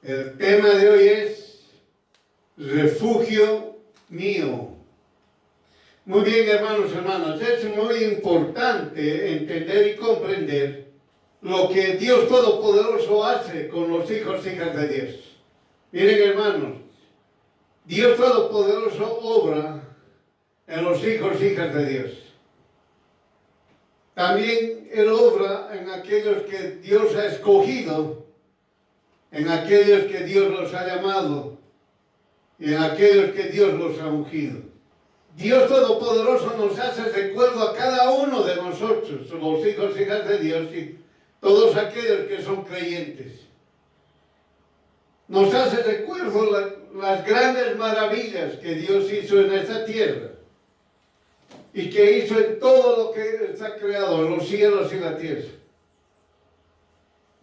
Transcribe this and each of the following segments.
El tema de hoy es refugio mío. Muy bien, hermanos y hermanas, es muy importante entender y comprender lo que Dios Todopoderoso hace con los hijos e hijas de Dios. Miren, hermanos, Dios Todopoderoso obra en los hijos e hijas de Dios. También Él obra en aquellos que Dios ha escogido, en aquellos que Dios los ha llamado y en aquellos que Dios los ha ungido. Dios Todopoderoso nos hace recuerdo a cada uno de nosotros, los hijos e hijas de Dios y todos aquellos que son creyentes. Nos hace recuerdo las grandes maravillas que Dios hizo en esta tierra y que hizo en todo lo que está creado, en los cielos y la tierra.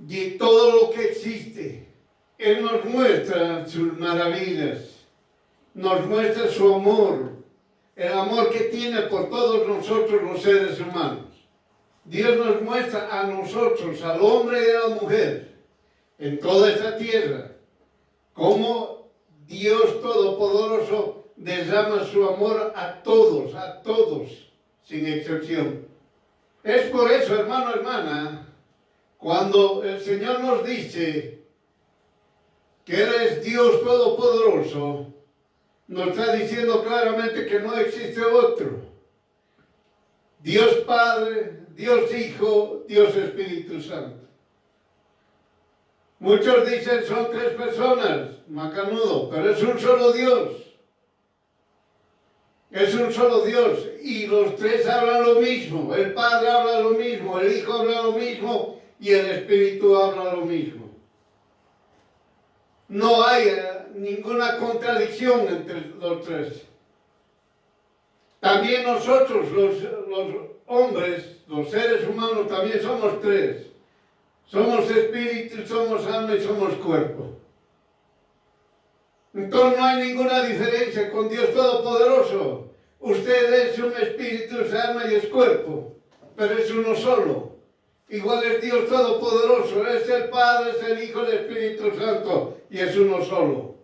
Y todo lo que existe. Él nos muestra sus maravillas, nos muestra su amor, el amor que tiene por todos nosotros los seres humanos. Dios nos muestra a nosotros, al hombre y a la mujer, en toda esta tierra, cómo Dios Todopoderoso derrama su amor a todos, sin excepción. Es por eso, hermano, hermana, cuando el Señor nos dice que Él es Dios Todopoderoso, nos está diciendo claramente que no existe otro. Dios Padre, Dios Hijo, Dios Espíritu Santo. Muchos dicen son tres personas, macanudo, pero es un solo Dios. Es un solo Dios y los tres hablan lo mismo. El Padre habla lo mismo, el Hijo habla lo mismo y el Espíritu habla lo mismo. No hay ninguna contradicción entre los tres. También nosotros, los hombres, los seres humanos, también somos tres. Somos espíritu, somos alma y somos cuerpo. Entonces no hay ninguna diferencia con Dios Todopoderoso. Usted es un espíritu, es alma y es cuerpo, pero es uno solo. Igual es Dios Todopoderoso, es el Padre, es el Hijo, el Espíritu Santo, y es uno solo.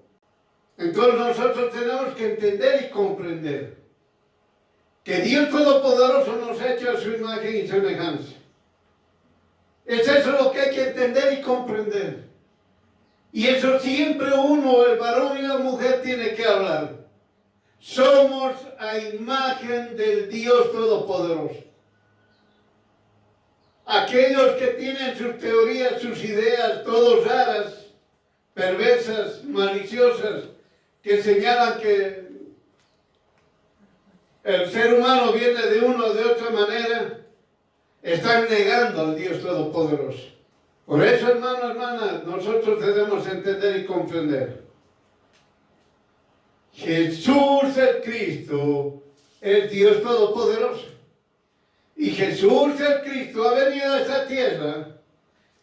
Entonces nosotros tenemos que entender y comprender que Dios Todopoderoso nos ha hecho a su imagen y semejanza. Es eso lo que hay que entender y comprender. Y eso siempre uno, el varón y la mujer, tiene que hablar. Somos a imagen del Dios Todopoderoso. Aquellos que tienen sus teorías, sus ideas, todos raras, perversas, maliciosas, que señalan que el ser humano viene de una o de otra manera, están negando al Dios Todopoderoso. Por eso, hermano, hermana, nosotros debemos entender y comprender. Jesús el Cristo es Dios Todopoderoso. Y Jesús el Cristo ha venido a esta tierra,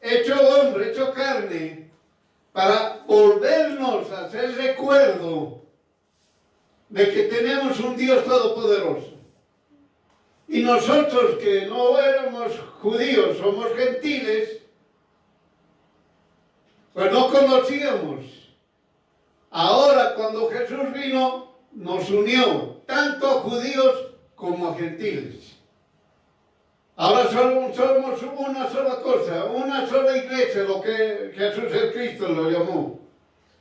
hecho hombre, hecho carne, para volvernos a hacer recuerdo de que tenemos un Dios Todopoderoso. Y nosotros que no éramos judíos, somos gentiles, pues no conocíamos. Ahora cuando Jesús vino, nos unió, tanto a judíos como a gentiles. Ahora somos una sola cosa, una sola iglesia, lo que Jesús el Cristo lo llamó.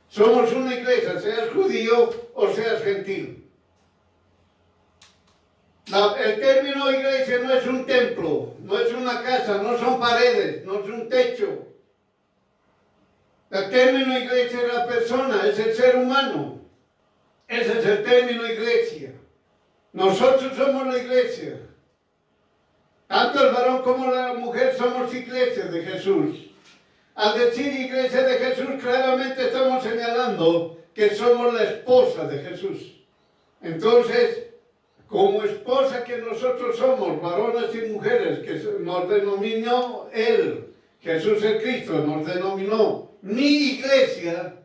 Somos una iglesia, seas judío o seas gentil. El término iglesia no es un templo, no es una casa, no son paredes, no es un techo. El término iglesia es la persona, es el ser humano. Ese es el término iglesia. Nosotros somos la iglesia. Tanto el varón como la mujer somos iglesias de Jesús. Al decir iglesia de Jesús, claramente estamos señalando que somos la esposa de Jesús. Entonces, como esposa que nosotros somos, varones y mujeres, que nos denominó Él, Jesús el Cristo, nos denominó mi iglesia,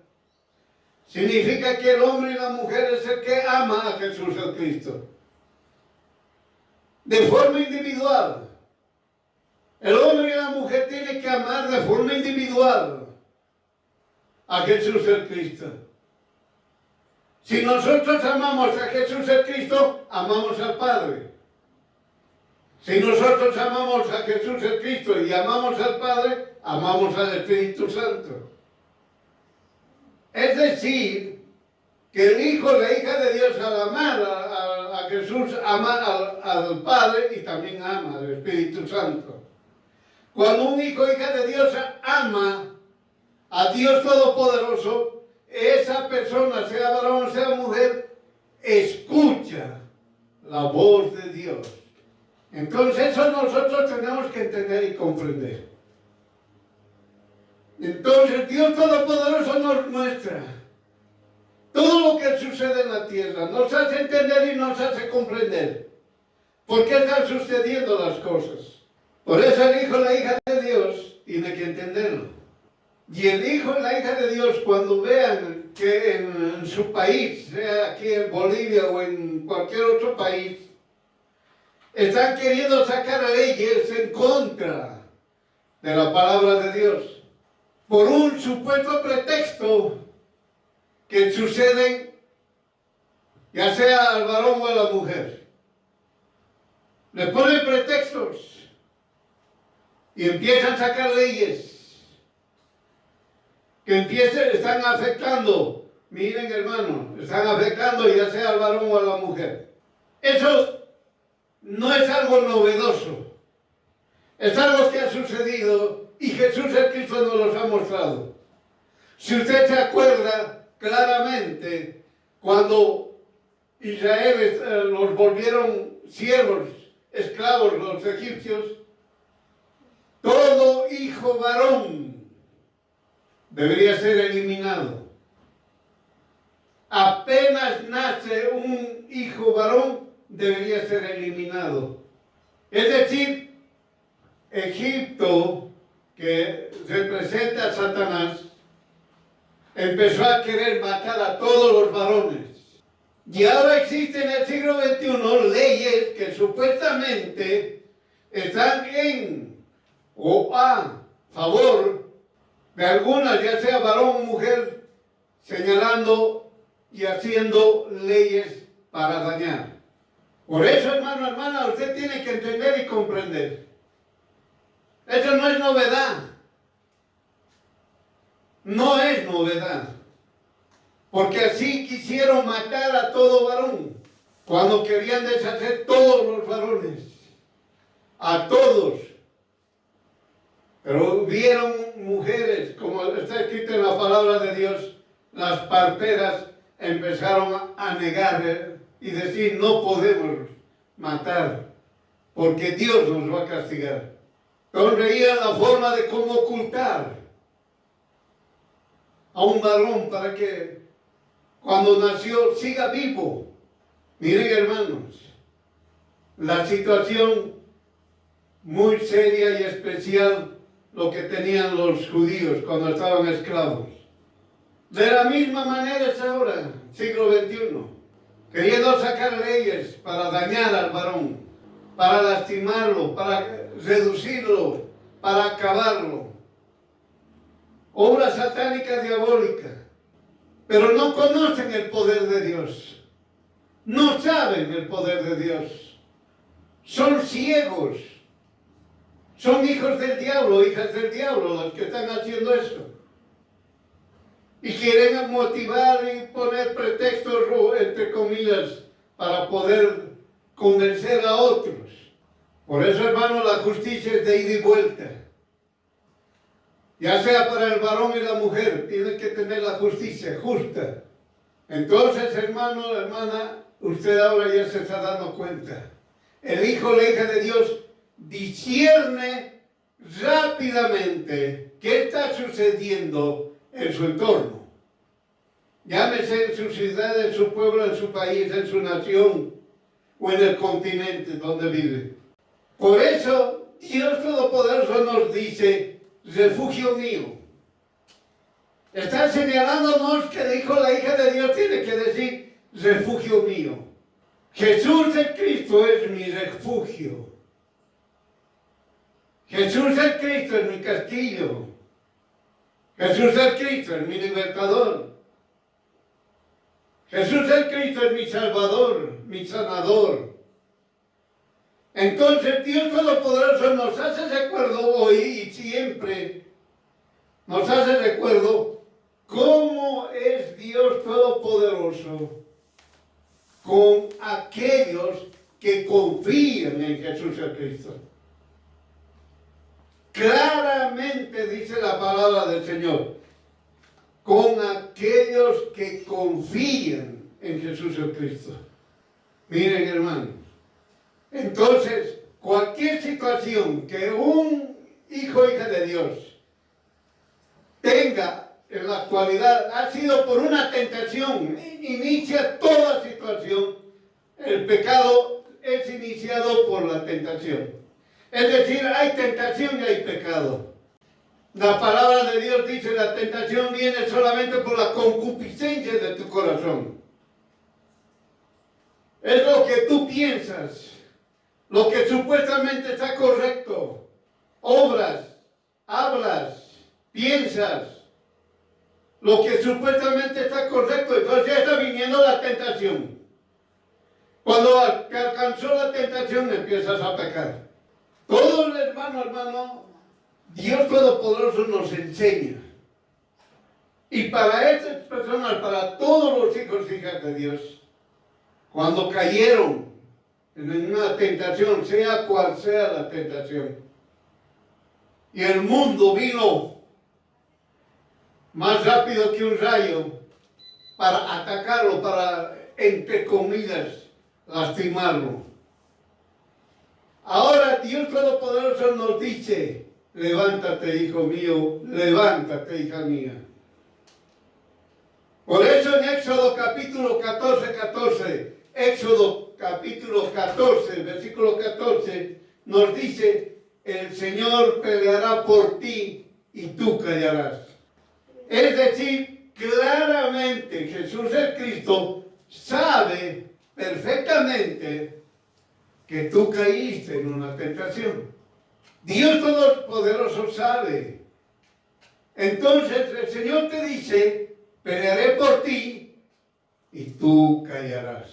significa que el hombre y la mujer es el que ama a Jesús el Cristo. De forma individual. El hombre y la mujer tienen que amar de forma individual. a Jesús el Cristo. Si nosotros amamos a Jesús el Cristo, amamos al Padre. Si nosotros amamos a Jesús el Cristo y amamos al Padre, amamos al Espíritu Santo. Es decir, que el Hijo, la hija de Dios, al amar a Jesús, ama al Padre y también ama al Espíritu Santo. Cuando un hijo o hija de Dios ama a Dios Todopoderoso, esa persona, sea varón o sea mujer, escucha la voz de Dios. Entonces eso nosotros tenemos que entender y comprender. Entonces Dios Todopoderoso nos muestra todo lo que sucede en la tierra, nos hace entender y nos hace comprender por qué están sucediendo las cosas. Por eso el Hijo y la hija de Dios tiene que entenderlo. Y el Hijo y la hija de Dios, cuando vean que en su país, sea aquí en Bolivia o en cualquier otro país, están queriendo sacar leyes en contra de la palabra de Dios, por un supuesto pretexto que suceden, ya sea al varón o a la mujer. Le ponen pretextos y empiezan a sacar leyes que están afectando, miren hermano, están afectando ya sea al varón o a la mujer. Eso no es algo novedoso, es algo que ha sucedido y Jesús el Cristo nos los ha mostrado. Si usted se acuerda claramente, cuando Israel los volvieron siervos, esclavos los egipcios, todo hijo varón debería ser eliminado. Apenas nace un hijo varón, debería ser eliminado. Es decir, Egipto, que representa a Satanás, empezó a querer matar a todos los varones. Y ahora existen en el siglo XXI leyes que supuestamente están en o a favor de algunas, ya sea varón o mujer, señalando y haciendo leyes para dañar. Por eso, hermano, hermana, usted tiene que entender y comprender. Eso no es novedad. No es novedad. Porque así quisieron matar a todo varón. Cuando querían deshacer todos los varones. A todos. Pero hubieron mujeres, como está escrito en la palabra de Dios, las parteras empezaron a negar y decir, no podemos matar, porque Dios nos va a castigar. Entonces veían la forma de cómo ocultar a un varón para que cuando nació siga vivo. Miren hermanos, la situación muy seria y especial lo que tenían los judíos cuando estaban esclavos. De la misma manera es ahora, siglo XXI, queriendo sacar leyes para dañar al varón, para lastimarlo, para reducirlo, para acabarlo. Obra satánica diabólica. Pero no conocen el poder de Dios. No saben el poder de Dios. Son ciegos. Son hijos del diablo, hijas del diablo, los que están haciendo eso. Y quieren motivar y poner pretextos, entre comillas, para poder convencer a otros. Por eso, hermano, la justicia es de ida y vuelta. Ya sea para el varón y la mujer, tienen que tener la justicia justa. Entonces, hermano, hermana, usted ahora ya se está dando cuenta. El Hijo, la hija de Dios, discierne rápidamente qué está sucediendo en su entorno. Llámese en su ciudad, en su pueblo, en su país, en su nación o en el continente donde vive. Por eso, Dios Todopoderoso nos dice, refugio mío. Está señalándonos que el Hijo, la hija de Dios tiene que decir, refugio mío. Jesús el Cristo es mi refugio. Jesús el Cristo es mi castillo. Jesús el Cristo es mi libertador. Jesús el Cristo es mi salvador, mi sanador. Entonces Dios Todopoderoso nos hace recuerdo hoy y siempre, nos hace recuerdo cómo es Dios Todopoderoso con aquellos que confían en Jesús el Cristo. Claramente dice la palabra del Señor, con aquellos que confían en Jesús el Cristo. Miren, hermanos, entonces cualquier situación que un hijo o hija de Dios tenga en la actualidad ha sido por una tentación. Inicia toda situación. El pecado es iniciado por la tentación. Es decir, hay tentación y hay pecado. La palabra de Dios dice, la tentación viene solamente por la concupiscencia de tu corazón. Es lo que tú piensas, lo que supuestamente está correcto. Obras, hablas, piensas, lo que supuestamente está correcto. Entonces ya está viniendo la tentación. Cuando te alcanzó la tentación, empiezas a pecar. Todo, hermano, Dios Todopoderoso nos enseña. Y para estas personas, para todos los hijos y hijas de Dios, cuando cayeron en una tentación, sea cual sea la tentación, y el mundo vino más rápido que un rayo para atacarlo, para, entre comillas, lastimarlo. Ahora Dios Todopoderoso nos dice, levántate, hijo mío, levántate, hija mía. Por eso en Éxodo capítulo 14, Éxodo capítulo 14, versículo 14, nos dice, el Señor peleará por ti y tú callarás. Es decir, claramente Jesús el Cristo sabe perfectamente que tú caíste en una tentación. Dios Todopoderoso sabe. Entonces el Señor te dice, pelearé por ti y tú callarás.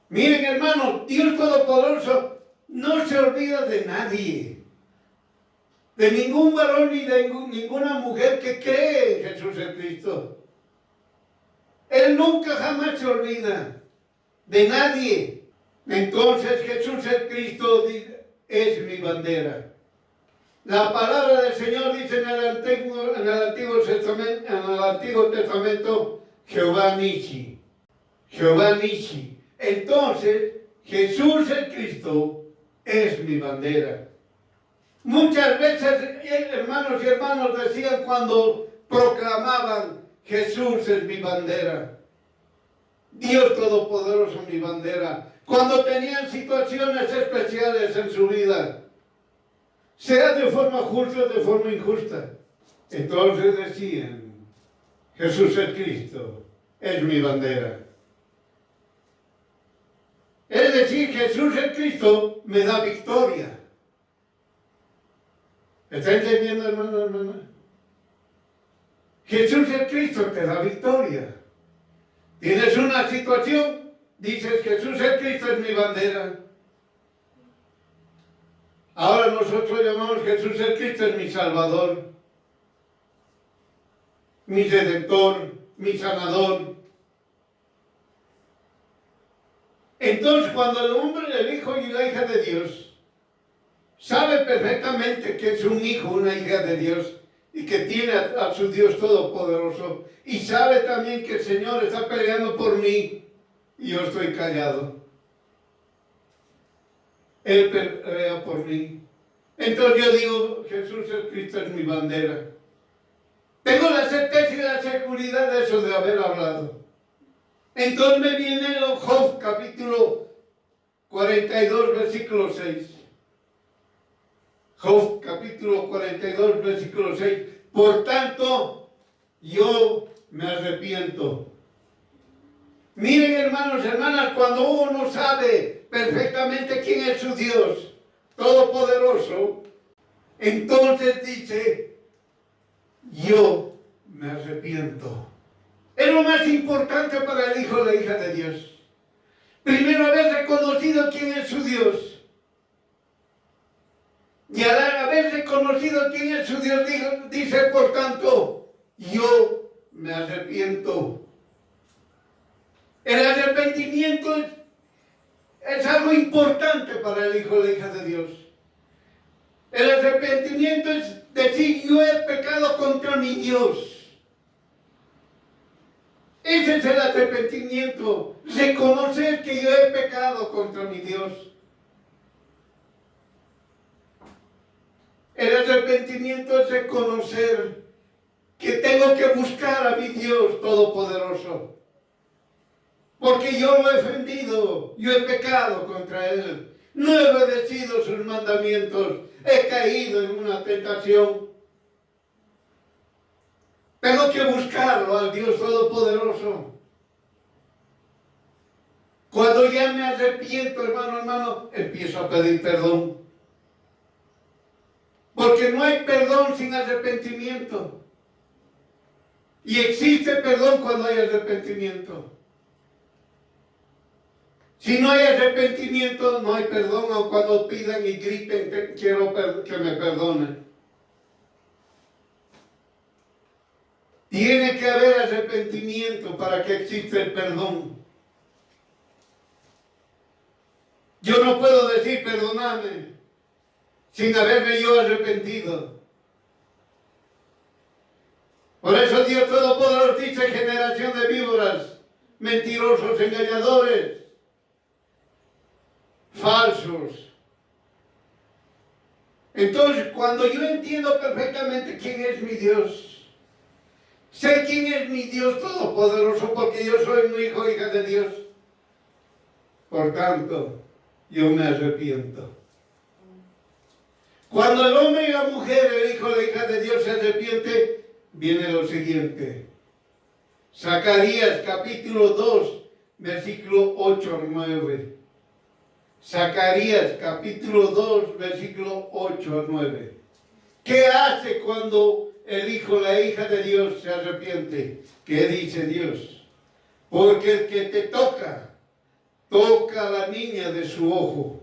Miren, hermanos, Dios Todopoderoso no se olvida de nadie, de ningún varón ni de ninguna mujer que cree en Jesús el Cristo. Él nunca jamás se olvida de nadie. Entonces Jesús el Cristo es mi bandera. La palabra del Señor dice en el Antiguo Testamento, Jehová Nissi. Jehová Nissi. Entonces, Jesús el Cristo es mi bandera. Muchas veces, hermanos y hermanas, decían cuando proclamaban, Jesús es mi bandera. Dios Todopoderoso mi bandera. Cuando tenían situaciones especiales en su vida, sea de forma justa o de forma injusta, entonces decían, Jesús el Cristo es mi bandera. Es decir, Jesús el Cristo me da victoria. ¿Está entendiendo, hermano? Jesús el Cristo te da victoria. Tienes una situación, dices, Jesús el Cristo es mi bandera. Ahora nosotros llamamos Jesús el Cristo es mi Salvador, mi Redentor, mi Sanador. Entonces, cuando el hombre, el hijo y la hija de Dios sabe perfectamente que es un hijo, una hija de Dios y que tiene a su Dios Todopoderoso y sabe también que el Señor está peleando por mí y yo estoy callado. Él pelea por mí. Entonces yo digo, Jesús el Cristo es mi bandera. Tengo la certeza y la seguridad de eso, de haber hablado. Entonces me viene Job capítulo 42, versículo 6. Job capítulo 42, versículo 6. Por tanto, yo me arrepiento. Miren, hermanos, hermanas, cuando uno sabe perfectamente quién es su Dios Todopoderoso, entonces dice, yo me arrepiento. Es lo más importante para el hijo o la hija de Dios. Primero haber reconocido quién es su Dios. Y al haber reconocido quién es su Dios, dice por tanto, yo me arrepiento. El arrepentimiento es algo importante para el hijo o la hija de Dios. El arrepentimiento es decir, yo he pecado contra mi Dios. Ese es el arrepentimiento, reconocer que yo he pecado contra mi Dios. El arrepentimiento es reconocer que tengo que buscar a mi Dios Todopoderoso. Porque yo lo he ofendido, yo he pecado contra Él. No he obedecido sus mandamientos, he caído en una tentación. Tengo que buscarlo al Dios Todopoderoso. Cuando ya me arrepiento, hermano, empiezo a pedir perdón. Porque no hay perdón sin arrepentimiento. Y existe perdón cuando hay arrepentimiento. Si no hay arrepentimiento, no hay perdón, aun cuando pidan y griten, quiero que me perdonen. Tiene que haber arrepentimiento para que exista el perdón. Yo no puedo decir perdóname sin haberme yo arrepentido. Por eso Dios Todopoderoso dice generación de víboras, mentirosos, engañadores, falsos. Entonces, cuando yo entiendo perfectamente quién es mi Dios, sé quién es mi Dios Todopoderoso porque yo soy un hijo, hija de Dios. Por tanto, yo me arrepiento. Cuando el hombre y la mujer, el hijo, la hija de Dios se arrepiente, viene lo siguiente. Zacarías capítulo 2, versículo 8 al 9. Zacarías capítulo 2, versículo 8 al 9. ¿Qué hace cuando el hijo, la hija de Dios se arrepiente? ¿Qué dice Dios? Porque el que te toca, toca a la niña de su ojo.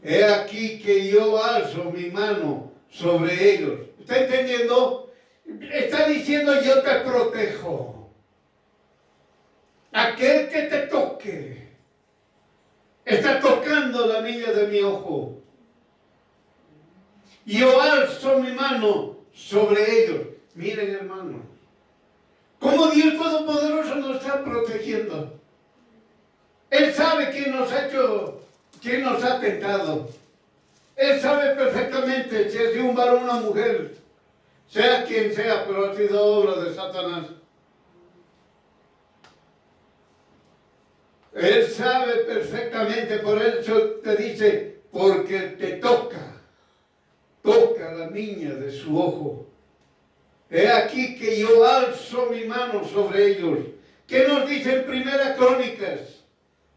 He aquí que yo alzo mi mano sobre ellos. ¿Está entendiendo? Está diciendo yo te protejo. Aquel que te toque está tocando la niña de mi ojo. Yo alzo mi mano sobre ellos. Miren, hermanos, cómo Dios Todopoderoso nos está protegiendo. Él sabe quién nos ha hecho, quién nos ha tentado. Él sabe perfectamente si ha sido un varón o una mujer, sea quien sea, pero ha sido obra de Satanás. Él sabe perfectamente, por eso te dice, porque te toca a la niña de su ojo. He aquí que yo alzo mi mano sobre ellos. ¿Qué nos dice en Primera Crónicas?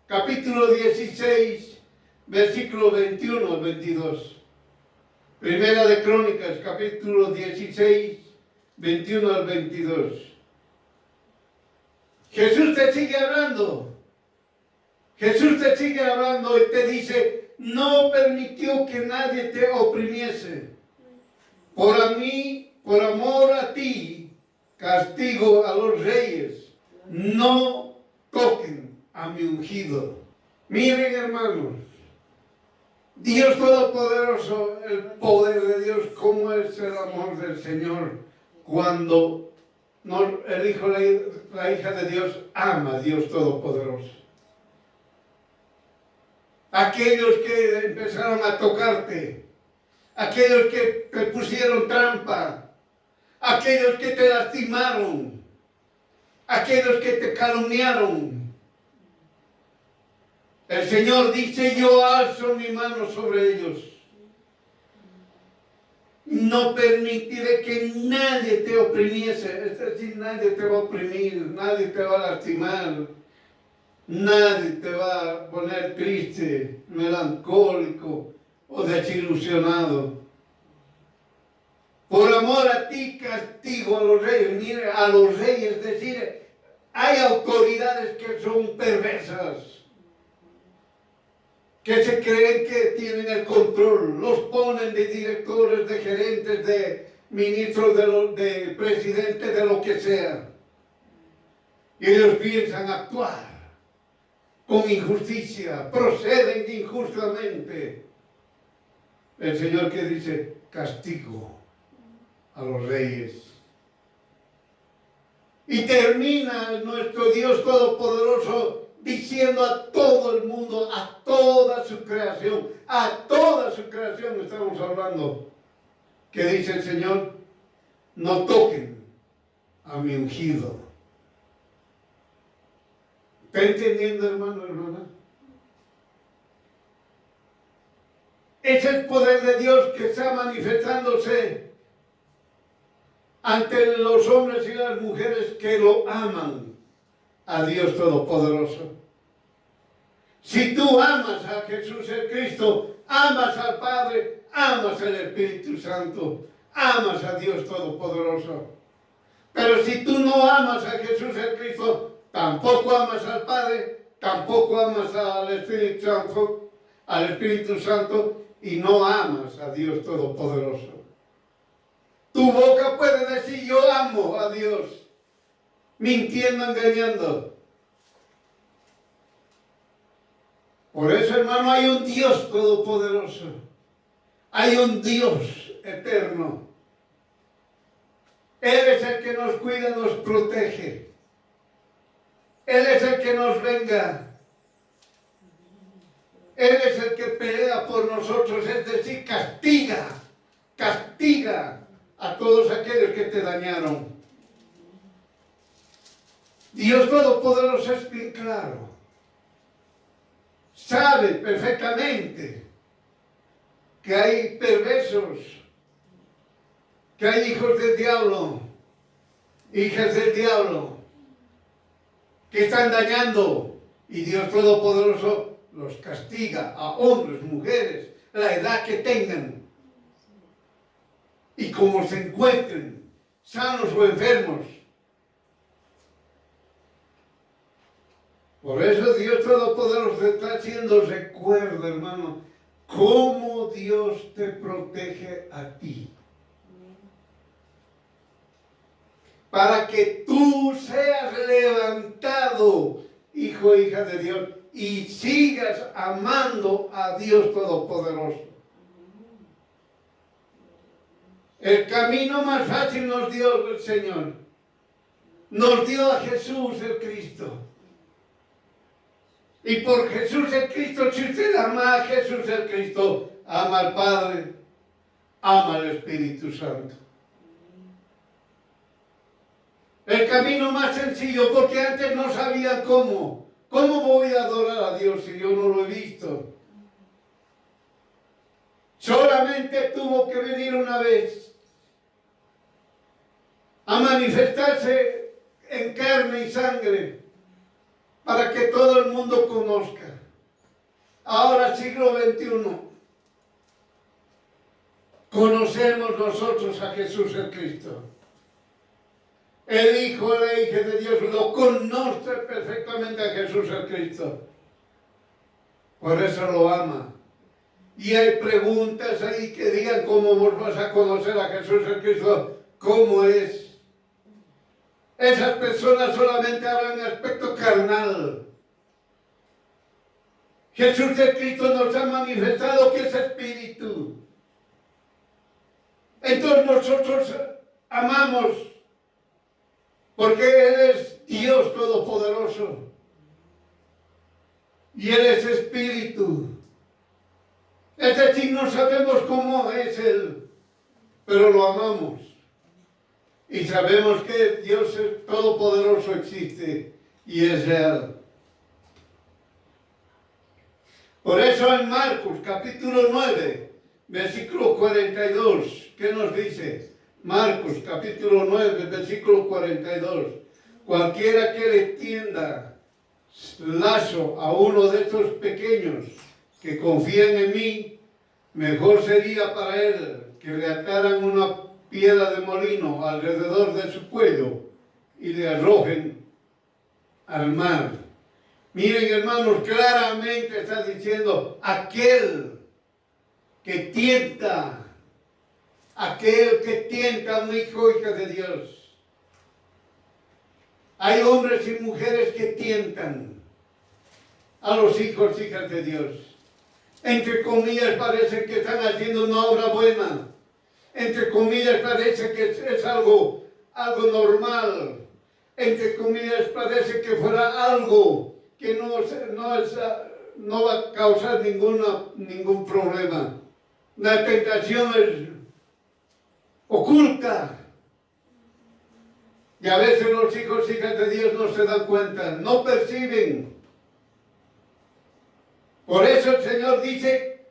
Capítulo 16, versículo 21 al 22. Primera de Crónicas, capítulo 16, 21 al 22. Jesús te sigue hablando. Jesús te sigue hablando y te dice, no permitió que nadie te oprimiese. Por amor a ti, castigo a los reyes. No toquen a mi ungido. Miren, hermanos, Dios Todopoderoso, el poder de Dios, cómo es el amor del Señor cuando el Hijo, la hija de Dios ama a Dios Todopoderoso. Aquellos que empezaron a tocarte, aquellos que te pusieron trampa, aquellos que te lastimaron, aquellos que te calumniaron. El Señor dice, yo alzo mi mano sobre ellos. No permitiré que nadie te oprimiese. Es decir, nadie te va a oprimir, nadie te va a lastimar, nadie te va a poner triste, melancólico o desilusionado. Por amor a ti castigo a los reyes. Mire, a los reyes, es decir, hay autoridades que son perversas, que se creen que tienen el control, los ponen de directores, de gerentes, de ministros, de presidentes, de lo que sea. Y ellos piensan actuar con injusticia, proceden injustamente. El Señor que dice, castigo a los reyes. Y termina nuestro Dios Todopoderoso diciendo a todo el mundo, a toda su creación estamos hablando, que dice el Señor, no toquen a mi ungido. ¿Está entendiendo, hermano, hermana? Es el poder de Dios que está manifestándose ante los hombres y las mujeres que lo aman a Dios Todopoderoso. Si tú amas a Jesús el Cristo, amas al Padre, amas al Espíritu Santo, amas a Dios Todopoderoso. Pero si tú no amas a Jesús el Cristo, tampoco amas al Padre, tampoco amas al Espíritu Santo y no amas a Dios Todopoderoso. Tu boca puede decir yo amo a Dios, mintiendo, engañando. Por eso, hermano, hay un Dios todopoderoso, hay un Dios eterno. Él es el que nos cuida, nos protege. Él es el que nos venga. Él es el que pelea por nosotros, es decir, castiga a todos aquellos que te dañaron. Dios Todopoderoso es bien claro. Sabe perfectamente que hay perversos, que hay hijos del diablo, hijas del diablo, que están dañando, y Dios Todopoderoso los castiga a hombres, mujeres, la edad que tengan, y como se encuentren, sanos o enfermos. Por eso Dios Todopoderoso te está haciendo recuerdo, hermano, cómo Dios te protege a ti. Para que tú seas levantado, hijo e hija de Dios, y sigas amando a Dios Todopoderoso. El camino más fácil nos dio el Señor. Nos dio a Jesús el Cristo. Y por Jesús el Cristo, si usted ama a Jesús el Cristo, ama al Padre, ama al Espíritu Santo. El camino más sencillo, porque antes no sabían cómo. ¿Cómo voy a adorar a Dios si yo no lo he visto? Solamente tuvo que venir una vez a manifestarse en carne y sangre para que todo el mundo conozca. Ahora, siglo XXI, conocemos nosotros a Jesús el Cristo. El Hijo y la hija de Dios lo conoce perfectamente a Jesús el Cristo. Por eso lo ama. Y hay preguntas ahí que digan cómo vos vas a conocer a Jesús el Cristo, cómo es. Esas personas solamente hablan en aspecto carnal. Jesús el Cristo nos ha manifestado que es Espíritu. Entonces nosotros amamos porque Él es Dios Todopoderoso y Él es Espíritu. Es decir, no sabemos cómo es Él, pero lo amamos. Y sabemos que Dios Todopoderoso existe y es real. Por eso en Marcos capítulo 9, versículo 42, ¿qué nos dice? Marcos capítulo 9, versículo 42. Cualquiera que le tienda lazo a uno de estos pequeños que confían en mí, mejor sería para él que le ataran una piedra de molino alrededor de su cuello y le arrojen al mar. Miren, hermanos, claramente está diciendo aquel que tienta a un hijo o hija de Dios. Hay hombres y mujeres que tientan a los hijos, hijas de Dios. Entre comillas parece que están haciendo una obra buena. Entre comillas parece que es algo normal. Entre comillas parece que fuera algo que no va a causar ningún problema. La tentación es oculta. Y a veces los hijos, hijas de Dios no se dan cuenta, no perciben. Por eso el Señor dice,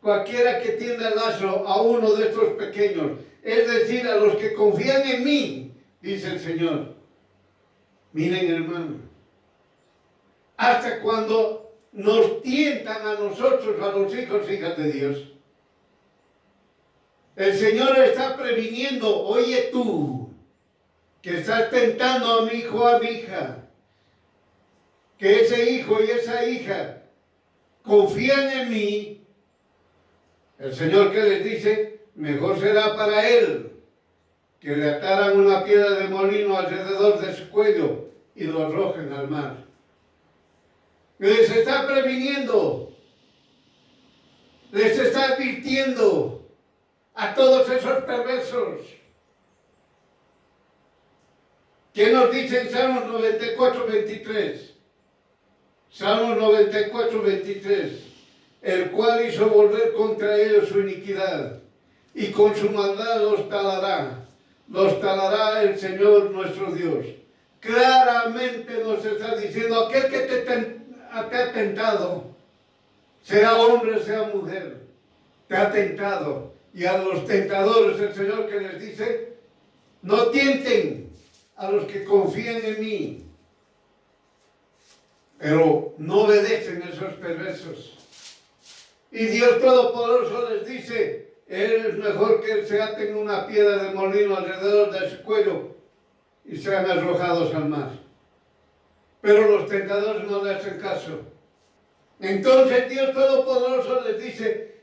cualquiera que tienda el lazo a uno de estos pequeños, es decir, a los que confían en mí, dice el Señor. Miren, hermano, hasta cuando nos tientan a nosotros, a los hijos, hijas de Dios, el Señor está previniendo, oye tú, que estás tentando a mi hijo o a mi hija, que ese hijo y esa hija confían en mí, el Señor que les dice, mejor será para él que le ataran una piedra de molino alrededor de su cuello y lo arrojen al mar. Les está previniendo, les está advirtiendo a todos esos perversos. ¿Qué nos dice en Salmos 94, 23? Salmos 94, 23. El cual hizo volver contra ellos su iniquidad, y con su maldad los talará. Los talará el Señor nuestro Dios. Claramente nos está diciendo, aquel que te ha tentado, sea hombre, sea mujer, te ha tentado. Y a los tentadores el Señor que les dice, no tienten a los que confían en mí, pero no obedecen a esos perversos. Y Dios Todopoderoso les dice, es mejor que se aten una piedra de molino alrededor de su cuello y sean arrojados al mar. Pero los tentadores no le hacen caso. Entonces Dios Todopoderoso les dice,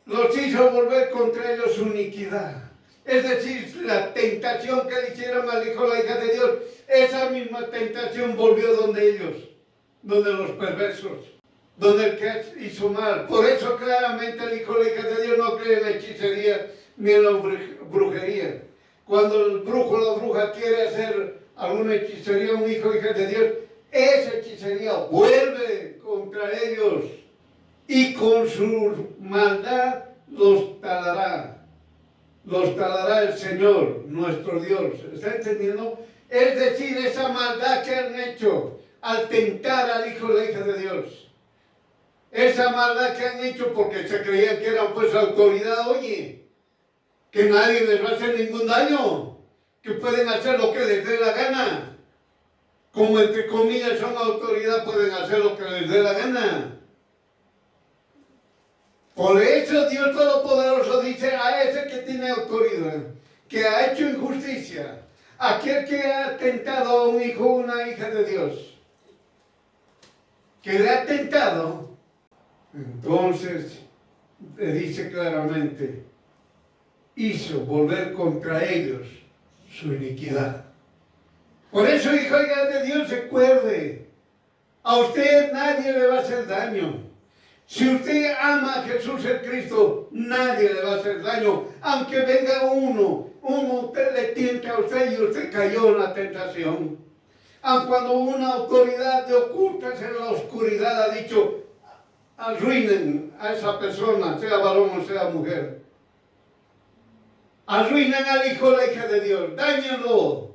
los hizo volver contra ellos su iniquidad. Es decir, la tentación que le hicieron al hijo o la hija de Dios, esa misma tentación volvió donde ellos, donde los perversos, donde el que hizo mal. Por eso claramente el hijo o la hija de Dios no cree en la hechicería ni en la brujería. Cuando el brujo o la bruja quiere hacer alguna hechicería a un hijo o hija de Dios, esa hechicería vuelve contra ellos y con su maldad los talará. Los talará el Señor, nuestro Dios. ¿Está entendiendo? Es decir, esa maldad que han hecho al tentar al hijo o la hija de Dios. Esa maldad que han hecho porque se creían que eran pues autoridad, oye, que nadie les va a hacer ningún daño, que pueden hacer lo que les dé la gana. Como entre comillas son autoridad, pueden hacer lo que les dé la gana. Por eso Dios Todopoderoso dice a ese que tiene autoridad, que ha hecho injusticia, aquel que ha tentado a un hijo o una hija de Dios, que le ha tentado, entonces le dice claramente, hizo volver contra ellos su iniquidad. Por eso, hijo y hija de Dios, recuerde, a usted nadie le va a hacer daño. Si usted ama a Jesús el Cristo, nadie le va a hacer daño. Aunque venga uno le tiente a usted y usted cayó en la tentación. Aun cuando una autoridad de ocultas en la oscuridad ha dicho, arruinen a esa persona, sea varón o sea mujer. Arruinen al hijo o la hija de Dios, dáñenlo.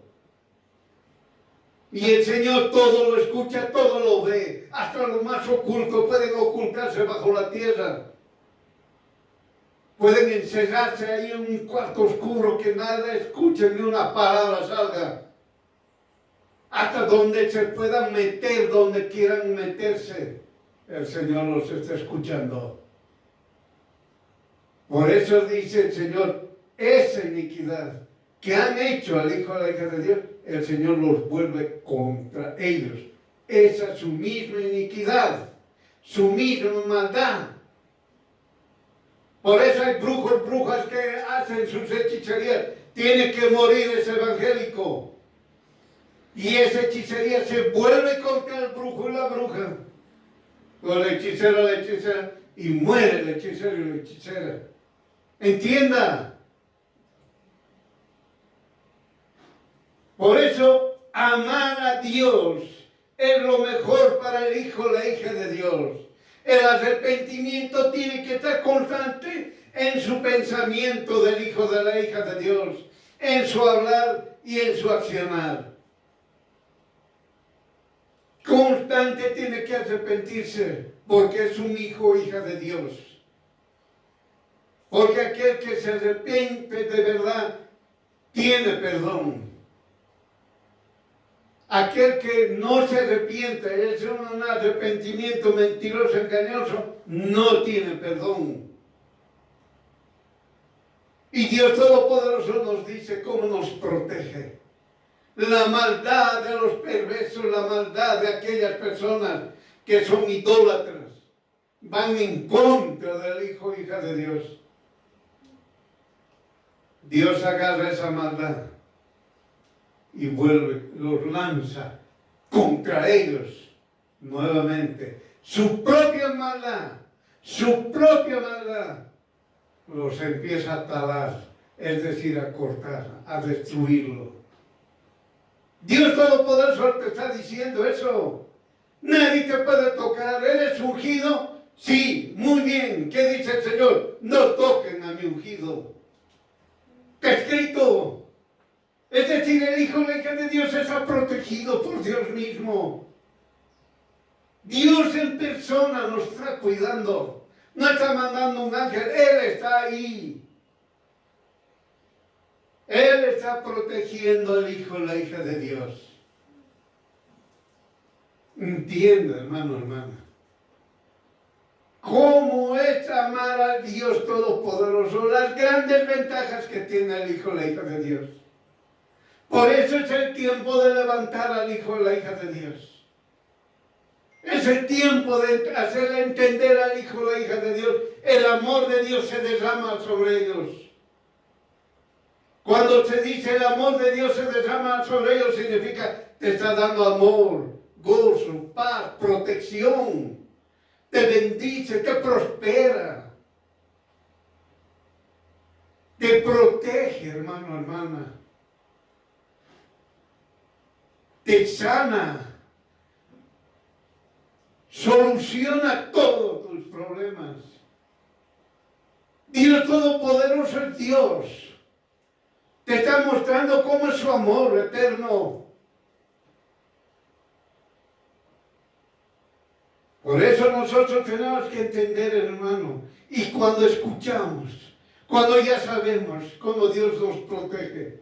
Y el Señor todo lo escucha, todo lo ve. Hasta lo más oculto pueden ocultarse bajo la tierra. Pueden encerrarse ahí en un cuarto oscuro que nada escuchen, ni una palabra salga. Hasta donde se puedan meter, donde quieran meterse. El Señor los está escuchando. Por eso dice el Señor, esa iniquidad que han hecho al hijo o a la hija de Dios, el Señor los vuelve contra ellos. Esa es su misma iniquidad, su misma maldad. Por eso hay brujos, brujas que hacen sus hechicerías. Tiene que morir ese evangélico. Y esa hechicería se vuelve contra el brujo y la bruja. O el hechicero, la hechicera. Y muere el hechicero y la hechicera. Entienda. Por eso, amar a Dios es lo mejor para el hijo o la hija de Dios. El arrepentimiento tiene que estar constante en su pensamiento del hijo de la hija de Dios, en su hablar y en su accionar. Constante tiene que arrepentirse porque es un hijo o hija de Dios. Porque aquel que se arrepiente de verdad tiene perdón. Aquel que no se arrepiente, es un arrepentimiento mentiroso, engañoso, no tiene perdón. Y Dios Todopoderoso nos dice cómo nos protege. La maldad de los perversos, la maldad de aquellas personas que son idólatras, van en contra del hijo o hija de Dios. Dios agarra esa maldad y vuelve, los lanza contra ellos nuevamente. Su propia maldad los empieza a talar, es decir, a cortar, a destruirlo. Dios Todopoderoso te está diciendo eso. Nadie te puede tocar. ¿Eres ungido? Sí, muy bien. ¿Qué dice el Señor? No toquen a mi ungido. Está escrito. Es decir, el hijo o la hija de Dios está protegido por Dios mismo. Dios en persona nos está cuidando. No está mandando un ángel, Él está ahí. Él está protegiendo al hijo o la hija de Dios. Entienda, hermano, hermana. ¿Cómo es amar al Dios Todopoderoso? Las grandes ventajas que tiene el hijo o la hija de Dios. Por eso es el tiempo de levantar al hijo o la hija de Dios. Es el tiempo de hacerle entender al hijo o la hija de Dios. El amor de Dios se derrama sobre ellos. Cuando se dice el amor de Dios se derrama sobre ellos, significa te está dando amor, gozo, paz, protección. Te bendice, te prospera. Te protege, hermano, hermana. Te sana. Soluciona todos tus problemas. Dios Todopoderoso es Dios. Te está mostrando cómo es su amor eterno. Por eso nosotros tenemos que entender, hermano, y cuando escuchamos, cuando ya sabemos cómo Dios nos protege,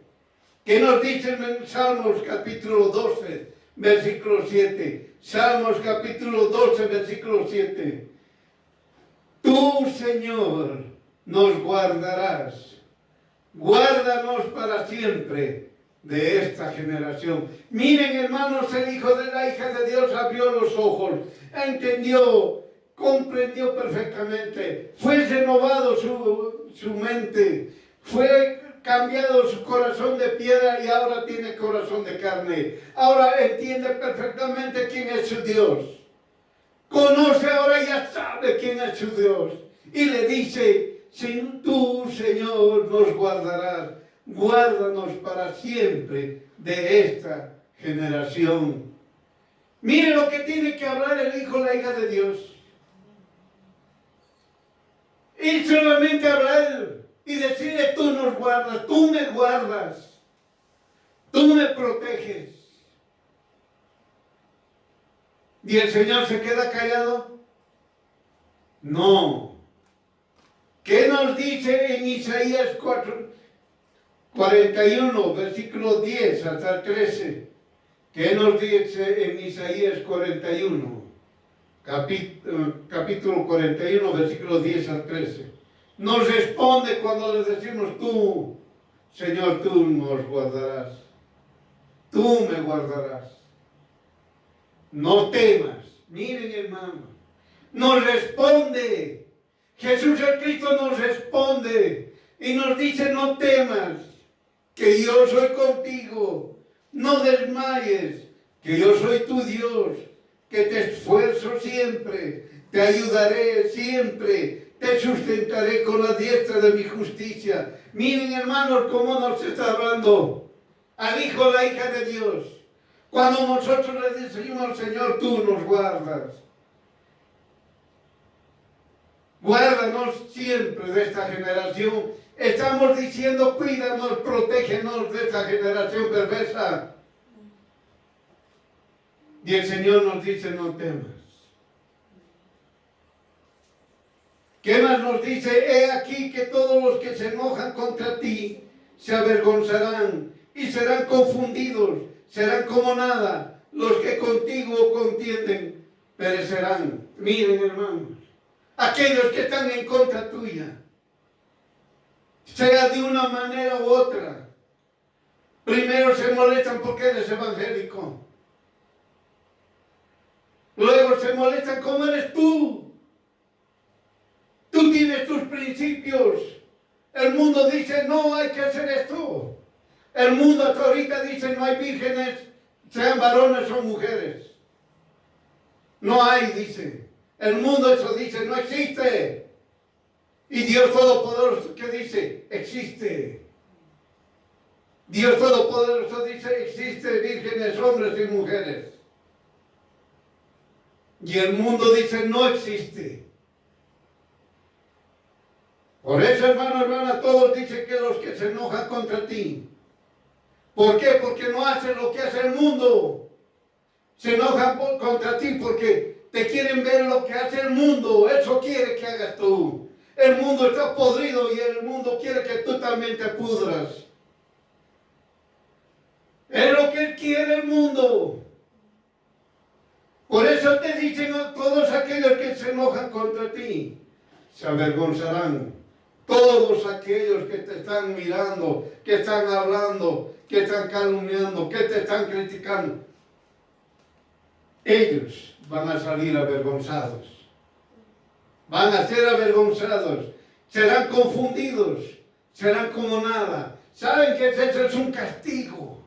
que nos dice en Salmos capítulo 12, versículo 7, Salmos capítulo 12, versículo 7, tú, Señor, nos guardarás. Guárdanos para siempre de esta generación. Miren, hermanos, el hijo de la hija de Dios abrió los ojos, entendió, comprendió perfectamente, fue renovado su mente, fue cambiado su corazón de piedra y ahora tiene corazón de carne. Ahora entiende perfectamente quién es su Dios. Conoce ahora, ya sabe quién es su Dios. Y le dice, si tú, Señor, nos guardarás, guárdanos para siempre de esta generación. Mire lo que tiene que hablar el hijo o la hija de Dios. Y solamente hablar y decirle, tú nos guardas, tú me guardas, tú me proteges. ¿Y el Señor se queda callado? No. ¿Qué nos dice en Isaías 41, versículo 10 hasta el 13? ¿Qué nos dice en Isaías 41? Capítulo 41, versículo 10 al 13. nos responde cuando le decimos tú, Señor, tú nos guardarás. Tú me guardarás. No temas. Miren, hermano. Nos responde. Jesús el Cristo nos responde. Y nos dice, no temas, que yo soy contigo. No desmayes, que yo soy tu Dios. Que te esfuerzo siempre. Te ayudaré siempre. Te sustentaré con la diestra de mi justicia. Miren, hermanos, cómo nos está hablando al Hijo, la hija de Dios. Cuando nosotros le decimos, Señor, tú nos guardas. Guárdanos siempre de esta generación. Estamos diciendo, cuídanos, protégenos de esta generación perversa. Y el Señor nos dice, no temas. ¿Qué más nos dice? He aquí que todos los que se enojan contra ti se avergonzarán y serán confundidos, serán como nada. Los que contigo contienden perecerán. Miren, hermanos, aquellos que están en contra tuya, sea de una manera u otra, primero se molestan porque eres evangélico. Luego se molestan como eres tú. Tú tienes tus principios. El mundo dice, no hay que hacer esto. El mundo hasta ahorita dice, no hay vírgenes, sean varones o mujeres. No hay, dice. El mundo eso dice, no existe. Y Dios Todopoderoso, ¿qué dice? Existe. Dios Todopoderoso dice, existe vírgenes, hombres y mujeres. Y el mundo dice, no existe. Por eso, hermano, hermana, todos dicen que los que se enojan contra ti. ¿Por qué? Porque no hacen lo que hace el mundo. Se enojan contra ti porque te quieren ver lo que hace el mundo. Eso quiere que hagas tú. El mundo está podrido y el mundo quiere que tú también te pudras. Es lo que quiere el mundo. Por eso te dicen todos aquellos que se enojan contra ti, se avergonzarán. Todos aquellos que te están mirando, que están hablando, que están calumniando, que te están criticando, ellos van a salir avergonzados. Van a ser avergonzados. Serán confundidos. Serán como nada. ¿Saben que eso es un castigo?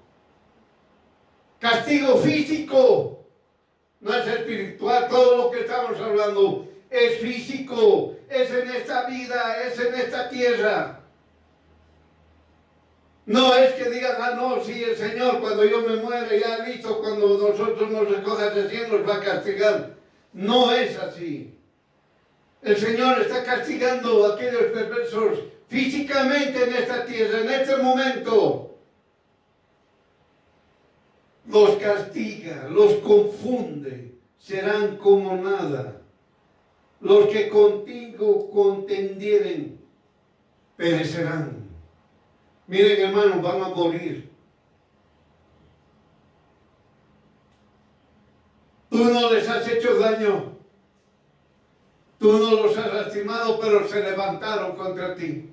Castigo físico. No es espiritual. Todo lo que estamos hablando es físico. Es en esta vida, es en esta tierra. No es que digan, ah, no, sí, el Señor cuando yo me muera, ya listo, cuando nosotros nos recoja de cielo nos va a castigar. No es así. El Señor está castigando a aquellos perversos físicamente en esta tierra, en este momento. Los castiga, los confunde, serán como nada. Los que contigo contendieren perecerán. Miren, hermanos, van a morir. Tú no les has hecho daño. Tú no los has lastimado, pero se levantaron contra ti.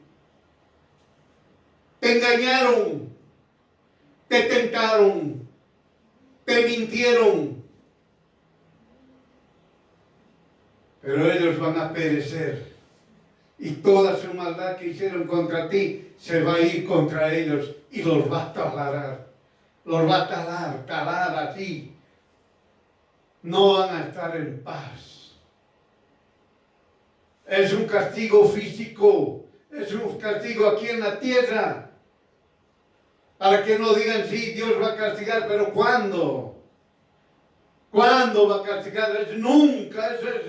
Te engañaron. Te tentaron. Te mintieron. Pero ellos van a perecer. Y toda su maldad que hicieron contra ti se va a ir contra ellos y los va a talar. Los va a talar así. No van a estar en paz. Es un castigo físico. Es un castigo aquí en la tierra. Para que no digan, sí, Dios va a castigar, pero ¿cuándo? ¿Cuándo va a castigar? Nunca. Eso es,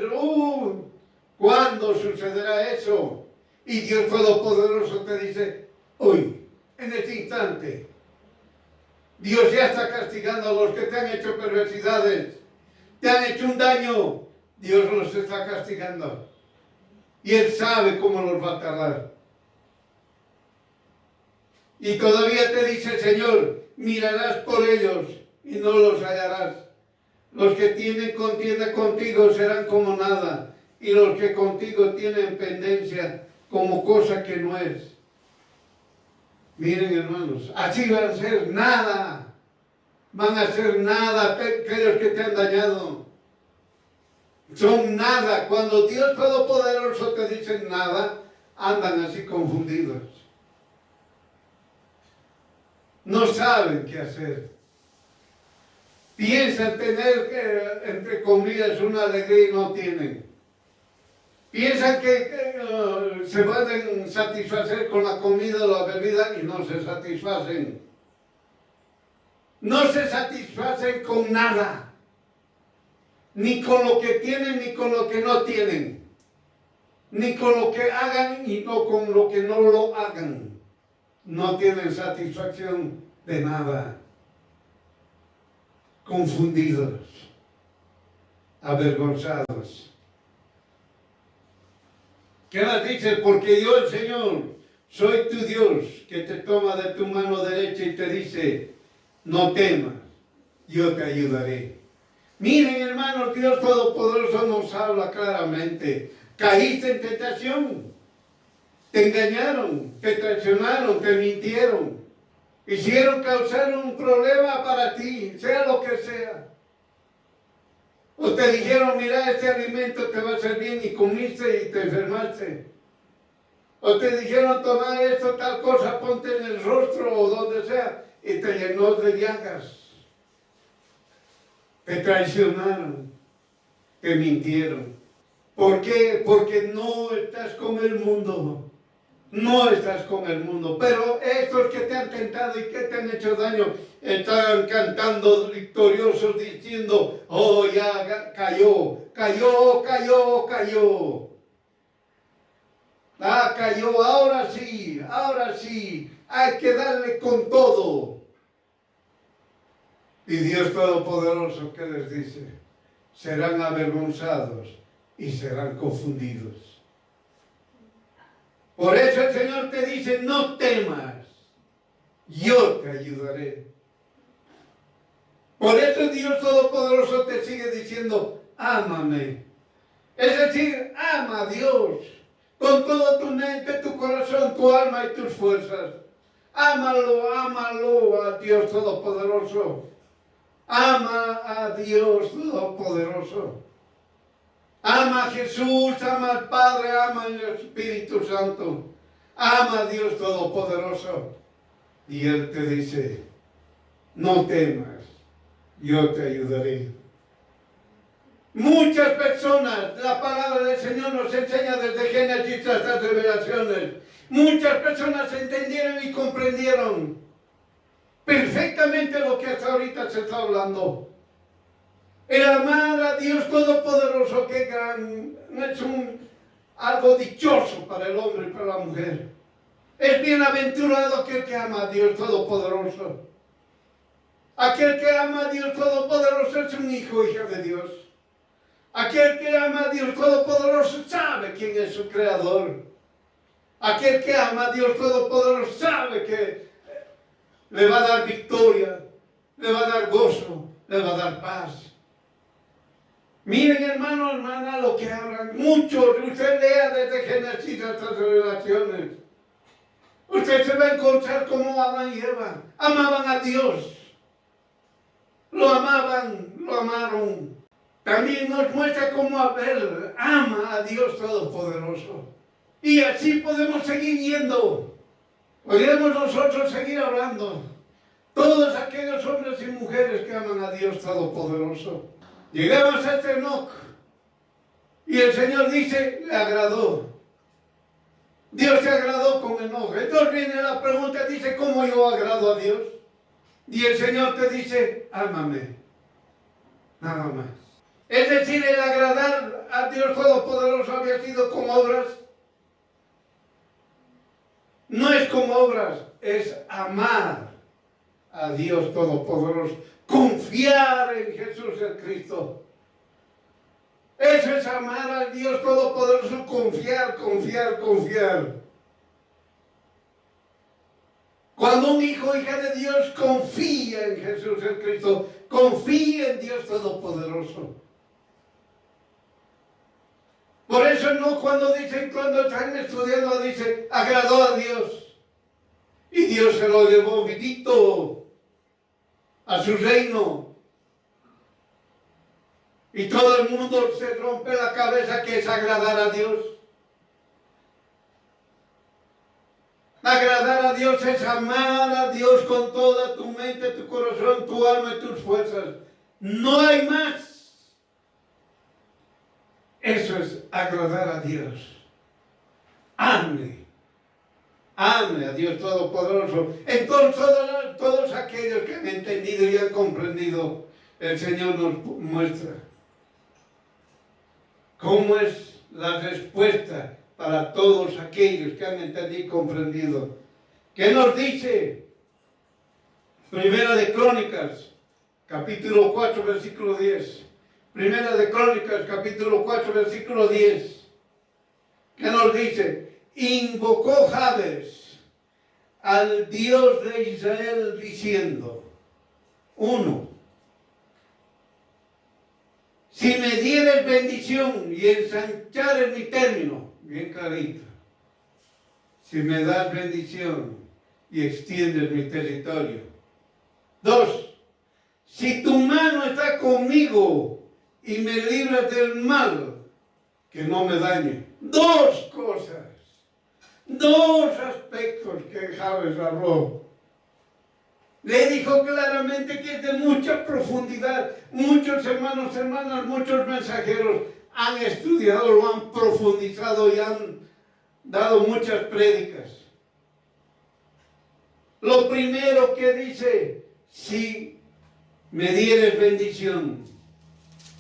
¿cuándo sucederá eso? Y Dios Todopoderoso te dice, hoy, en este instante, Dios ya está castigando a los que te han hecho perversidades, te han hecho un daño. Dios los está castigando. Y Él sabe cómo los va a tardar. Y todavía te dice el Señor, mirarás por ellos y no los hallarás. Los que tienen contienda contigo serán como nada, y los que contigo tienen pendencia como cosa que no es. Miren, hermanos, así van a ser nada. Van a ser nada aquellos que te han dañado. Son nada. Cuando Dios Todopoderoso te dice nada, andan así confundidos. No saben qué hacer. Piensan tener, entre comillas, una alegría y no tienen. Piensan que se pueden satisfacer con la comida o la bebida y no se satisfacen. No se satisfacen con nada. Ni con lo que tienen ni con lo que no tienen. Ni con lo que hagan y no con lo que no lo hagan. No tienen satisfacción de nada. Confundidos. Avergonzados. ¿Qué más dice? Porque yo, el Señor, soy tu Dios, que te toma de tu mano derecha y te dice, no temas, yo te ayudaré. Miren, hermanos, Dios Todopoderoso nos habla claramente. Caíste en tentación, te engañaron, te traicionaron, te mintieron, hicieron causar un problema para ti, sea lo que sea. O te dijeron, mira, este alimento te va a hacer bien y comiste y te enfermaste. O te dijeron, toma esto, tal cosa, ponte en el rostro o donde sea y te llenó de llagas. Te traicionaron, te mintieron. ¿Por qué? Porque no estás con el mundo. No estás con el mundo. Pero estos que te han tentado y que te han hecho daño, están cantando victoriosos diciendo, oh, ya cayó, cayó, cayó, cayó. Ah, cayó, ahora sí, hay que darle con todo. Y Dios Todopoderoso, ¿qué les dice? Serán avergonzados y serán confundidos. Por eso el Señor te dice, no temas, yo te ayudaré. Por eso Dios Todopoderoso te sigue diciendo, ámame. Es decir, ama a Dios con todo tu mente, tu corazón, tu alma y tus fuerzas. Ámalo, ámalo a Dios Todopoderoso. Ama a Dios Todopoderoso. Ama a Jesús, ama al Padre, ama al Espíritu Santo. Ama a Dios Todopoderoso. Y Él te dice, no temas, yo te ayudaré. Muchas personas, la palabra del Señor nos enseña desde Génesis hasta Revelaciones. Muchas personas entendieron y comprendieron perfectamente lo que hasta ahorita se está hablando. El amar a Dios Todopoderoso, que es algo dichoso para el hombre y para la mujer. Es bienaventurado aquel que ama a Dios Todopoderoso. Aquel que ama a Dios Todopoderoso es un hijo o hija de Dios. Aquel que ama a Dios Todopoderoso sabe quién es su creador. Aquel que ama a Dios Todopoderoso sabe que le va a dar victoria, le va a dar gozo, le va a dar paz. Miren, hermano, hermana, lo que hablan muchos. Usted lea desde Génesis hasta Revelaciones. Usted se va a encontrar como Adán y Eva. Amaban a Dios. Lo amaban, lo amaron. También nos muestra cómo Abel ama a Dios Todopoderoso. Y así podemos seguir viendo. Podríamos nosotros seguir hablando. Todos aquellos hombres y mujeres que aman a Dios Todopoderoso. Llegamos a este Enoc. Y el Señor dice, le agradó. Dios se agradó con Enoc. Entonces viene la pregunta, dice, ¿cómo yo agrado a Dios? Y el Señor te dice, ámame. Nada más. Es decir, el agradar a Dios Todopoderoso había sido con obras. No es con obras, es amar a Dios Todopoderoso. Confiar en Jesús el Cristo. Eso es amar al Dios Todopoderoso, confiar, confiar, confiar. Cuando un hijo o hija de Dios confía en Jesús el Cristo, confía en Dios Todopoderoso. Por eso no cuando están estudiando, dice, agradó a Dios. Y Dios se lo llevó vivito a su reino. Y todo el mundo se rompe la cabeza que es agradar a Dios. Agradar a Dios es amar a Dios con toda tu mente, tu corazón, tu alma y tus fuerzas. No hay más. Eso es agradar a Dios. Ame. Ame a Dios Todopoderoso. Entonces todos aquellos que han entendido y han comprendido, el Señor nos muestra cómo es la respuesta para todos aquellos que han entendido y comprendido. ¿Qué nos dice? Primera de Crónicas, capítulo 4, versículo 10. Primera de Crónicas, capítulo 4, versículo 10. ¿Qué nos dice? Invocó Jabes al Dios de Israel diciendo, 1. Si me dieres bendición y ensanchares mi término, bien clarito, si me das bendición y extiendes mi territorio. 2. Si tu mano está conmigo y me libras del mal, que no me dañe. 2 cosas, 2 aspectos que Jabes habló. Le dijo claramente que es de mucha profundidad. Muchos hermanos, hermanas, muchos mensajeros han estudiado, lo han profundizado y han dado muchas prédicas. Lo primero que dice, si me dieres bendición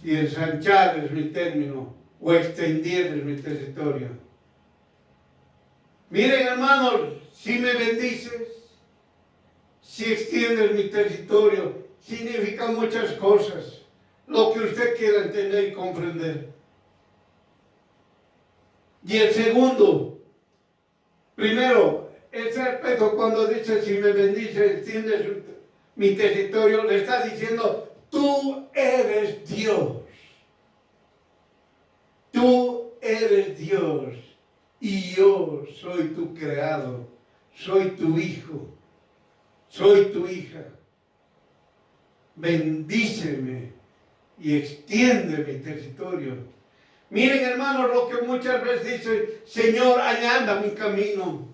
y ensanchares mi término o extendieres mi territorio. Miren, hermanos, si me bendices, si extiendes mi territorio, significa muchas cosas, lo que usted quiera entender y comprender. Y el segundo, primero, ese aspecto cuando dice, si me bendices, extiendes mi territorio, le está diciendo, tú eres Dios. Tú eres Dios y yo soy tu creado, soy tu hijo. Soy tu hija. Bendíceme y extiende mi territorio. Miren, hermanos, lo que muchas veces dicen, Señor, añada mi camino.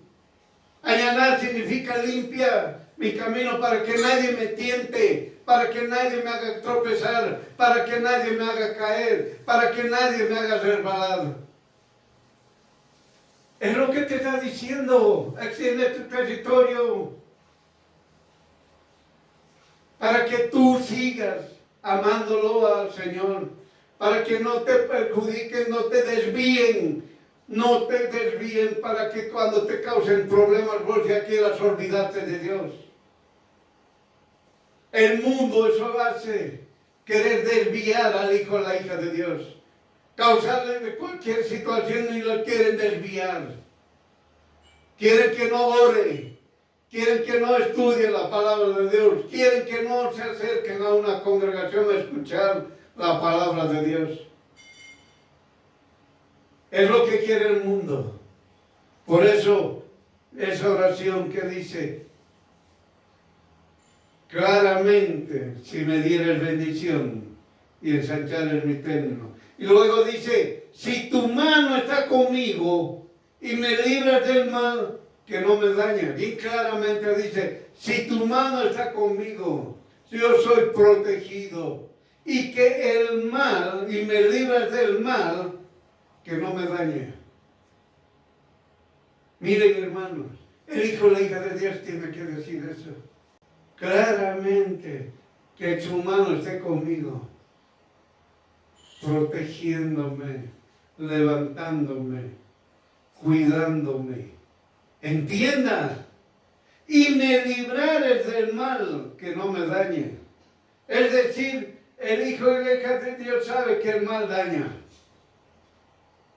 Añanar significa limpiar mi camino para que nadie me tiente, para que nadie me haga tropezar, para que nadie me haga caer, para que nadie me haga resbalar. Es lo que te está diciendo, extiende tu territorio. Para que tú sigas amándolo al Señor, para que no te perjudiquen, no te desvíen, para que cuando te causen problemas vos ya quieras olvidarte de Dios. El mundo eso hace, querer desviar al hijo o a la hija de Dios, causarle de cualquier situación y lo quieren desviar, quieren que no ore. Quieren que no estudien la palabra de Dios. Quieren que no se acerquen a una congregación a escuchar la palabra de Dios. Es lo que quiere el mundo. Por eso, esa oración que dice, claramente, si me dieres bendición y ensanchares mi término. Y luego dice, si tu mano está conmigo y me libras del mal, que no me daña. Bien claramente dice, si tu mano está conmigo, yo soy protegido. Y que el mal, y me libras del mal, que no me dañe. Miren, hermanos, el hijo o la hija de Dios tiene que decir eso. Claramente, que su mano esté conmigo, protegiéndome, levantándome, cuidándome. Entienda, y me librares del mal, que no me dañe. Es decir, el hijo y la hija de Dios sabe que el mal daña.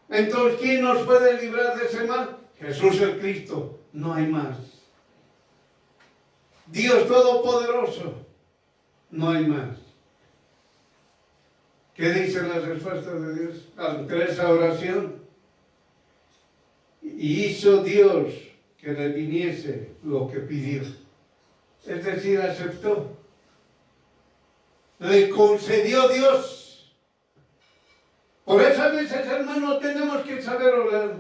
Entonces, ¿quién nos puede librar de ese mal? Jesús el Cristo, no hay más. Dios Todopoderoso, no hay más. ¿Qué dice la respuesta de Dios ante esa oración? Y hizo Dios que le viniese lo que pidió. Es decir, aceptó. Le concedió Dios. Por eso a veces, hermanos, tenemos que saber orar.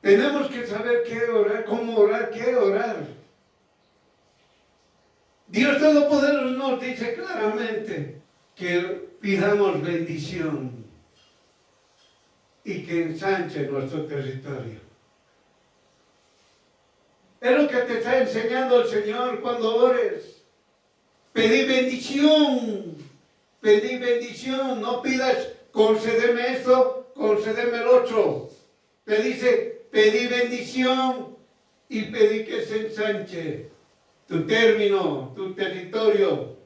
Tenemos que saber qué orar, cómo orar, qué orar. Dios Todopoderoso nos dice claramente que pidamos bendición y que ensanche nuestro territorio. Es lo que te está enseñando el Señor cuando ores. Pedí bendición. Pedí bendición. No pidas, concédeme esto, concédeme el otro. Te dice, pedí bendición y pedí que se ensanche tu término, tu territorio.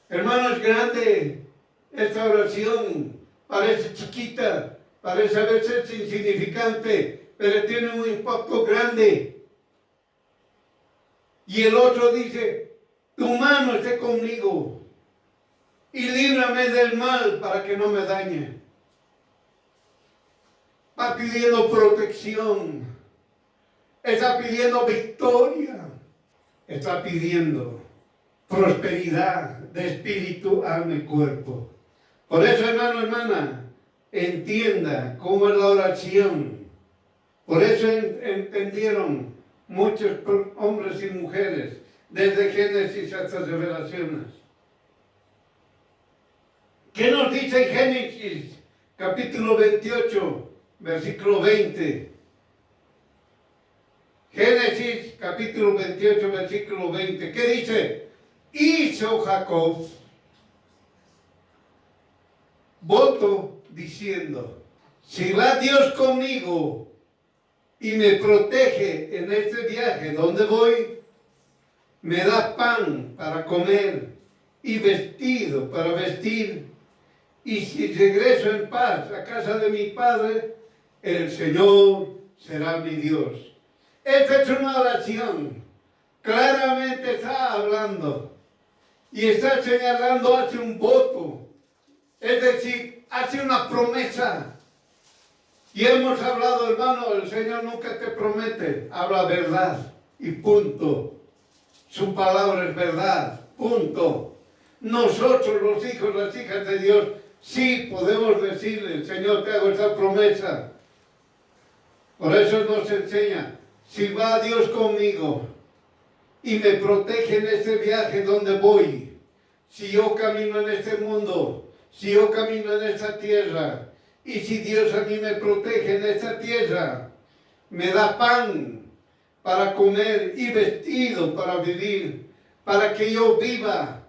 Hermano, es grande esta oración. Parece chiquita, parece a veces insignificante, pero tiene un impacto grande. Y el otro dice, tu mano esté conmigo y líbrame del mal para que no me dañe. Va pidiendo protección, está pidiendo victoria, está pidiendo prosperidad de espíritu, alma y cuerpo. Por eso, hermano, hermana, entienda cómo es la oración. Por eso entendieron muchos hombres y mujeres, desde Génesis hasta Revelaciones. ¿Qué nos dice en Génesis, capítulo 28, versículo 20? Génesis, capítulo 28, versículo 20. ¿Qué dice? Hizo Jacob voto diciendo, si va Dios conmigo y me protege en este viaje donde voy, me da pan para comer y vestido para vestir, y si regreso en paz a casa de mi padre, el Señor será mi Dios. Esta es una oración. Claramente está hablando y está señalando, hace un voto. Es decir, hace una promesa. Y hemos hablado, hermano, el Señor nunca te promete, habla verdad y punto. Su palabra es verdad, punto. Nosotros, los hijos, las hijas de Dios, sí podemos decirle, Señor, te hago esta promesa. Por eso nos enseña, si va Dios conmigo y me protege en este viaje donde voy, si yo camino en este mundo, si yo camino en esta tierra, y si Dios a mí me protege en esta tierra, me da pan para comer y vestido para vivir, para que yo viva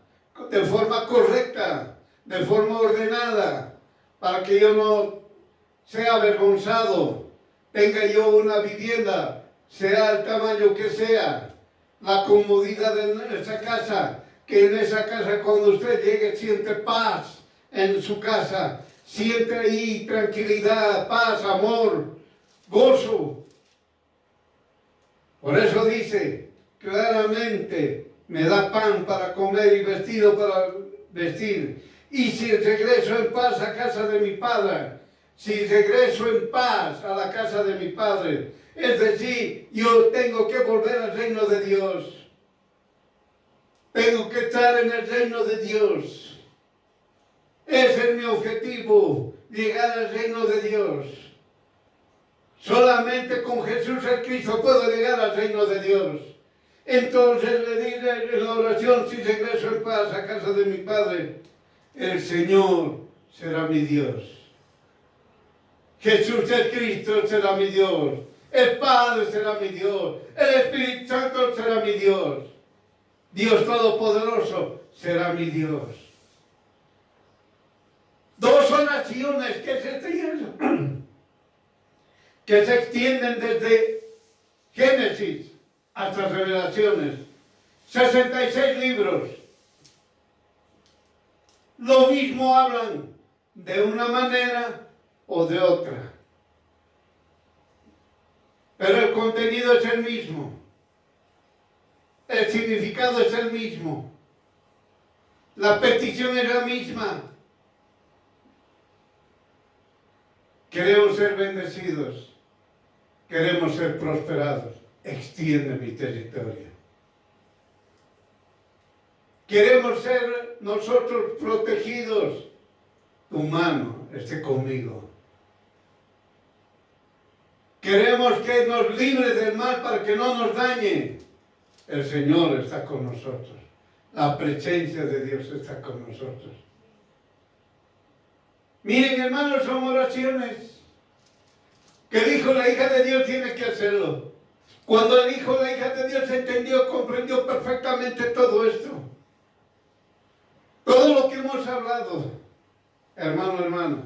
de forma correcta, de forma ordenada, para que yo no sea avergonzado, tenga yo una vivienda, sea el tamaño que sea, la comodidad de esa casa, que en esa casa cuando usted llegue siente paz en su casa, siente ahí tranquilidad, paz, amor, gozo. Por eso dice claramente, me da pan para comer y vestido para vestir. Y si regreso en paz a casa de mi padre, si regreso en paz a la casa de mi padre, es decir, yo tengo que volver al reino de Dios. Tengo que estar en el reino de Dios. Ese es mi objetivo, llegar al reino de Dios. Solamente con Jesús el Cristo puedo llegar al reino de Dios. Entonces le dice en la oración, si regreso en paz a casa de mi Padre, el Señor será mi Dios. Jesús el Cristo será mi Dios. El Padre será mi Dios. El Espíritu Santo será mi Dios. Dios Todopoderoso será mi Dios. Dos oraciones que se extienden desde Génesis hasta Revelaciones. 66 libros. Lo mismo hablan de una manera o de otra. Pero el contenido es el mismo. El significado es el mismo. La petición es la misma. Queremos ser bendecidos. Queremos ser prosperados. Extiende mi territorio. Queremos ser nosotros protegidos. Tu mano esté conmigo. Queremos que nos libre del mal para que no nos dañe. El Señor está con nosotros. La presencia de Dios está con nosotros. Miren, hermanos, son oraciones que el hijo o la hija de Dios tiene que hacerlo. Cuando el hijo o la hija de Dios entendió, comprendió perfectamente todo esto. Todo lo que hemos hablado, hermano, hermana.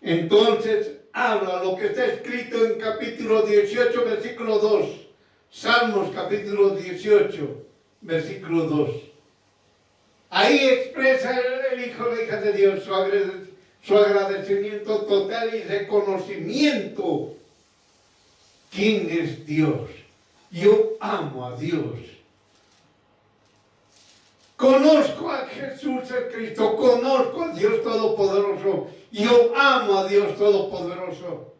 Entonces, habla lo que está escrito en capítulo 18, versículo 2. Salmos capítulo 18, versículo 2. Ahí expresa el hijo o la hija de Dios su agradecimiento total y reconocimiento. ¿Quién es Dios? Yo amo a Dios. Conozco a Jesús el Cristo, conozco a Dios Todopoderoso. Yo amo a Dios Todopoderoso.